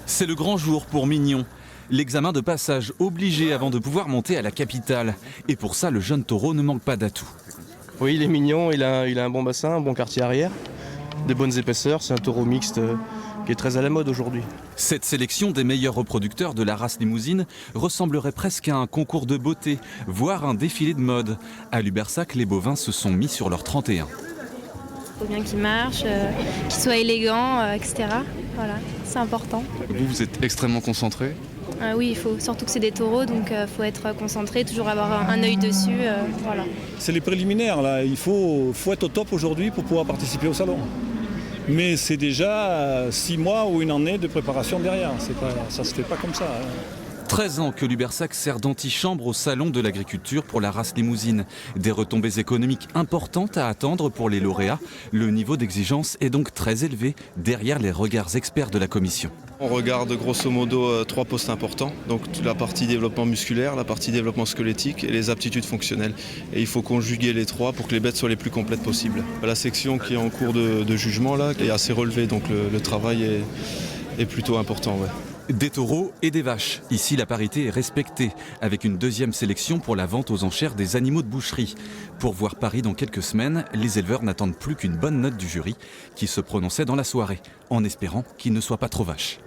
C'est le grand jour pour Mignon. L'examen de passage obligé avant de pouvoir monter à la capitale. Et pour ça, le jeune taureau ne manque pas d'atouts. Oui, il est mignon, il a un bon bassin, un bon quartier arrière, des bonnes épaisseurs. C'est un taureau mixte qui est très à la mode aujourd'hui. Cette sélection des meilleurs reproducteurs de la race limousine ressemblerait presque à un concours de beauté, voire un défilé de mode. À Lubersac, les bovins se sont mis sur leur 31. Il faut bien qu'il marche, qu'il soit élégant, etc. Voilà, c'est important. Vous êtes extrêmement concentré. Oui, il faut, surtout que c'est des taureaux, donc il faut être concentré, toujours avoir un œil dessus. Voilà. C'est les préliminaires, là. Il faut être au top aujourd'hui pour pouvoir participer au salon. Mais c'est déjà 6 mois ou une année de préparation derrière. Ça ne se fait pas comme ça. 13 ans que Lubersac sert d'antichambre au salon de l'agriculture pour la race limousine. Des retombées économiques importantes à attendre pour les lauréats. Le niveau d'exigence est donc très élevé derrière les regards experts de la commission. On regarde grosso modo 3 postes importants, donc la partie développement musculaire, la partie développement squelettique et les aptitudes fonctionnelles. Et il faut conjuguer les 3 pour que les bêtes soient les plus complètes possibles. La section qui est en cours de jugement là, est assez relevée, donc le travail est plutôt important. Ouais. Des taureaux et des vaches. Ici, la parité est respectée, avec une deuxième sélection pour la vente aux enchères des animaux de boucherie. Pour voir Paris dans quelques semaines, les éleveurs n'attendent plus qu'une bonne note du jury, qui se prononçait dans la soirée, en espérant qu'il ne soit pas trop vache.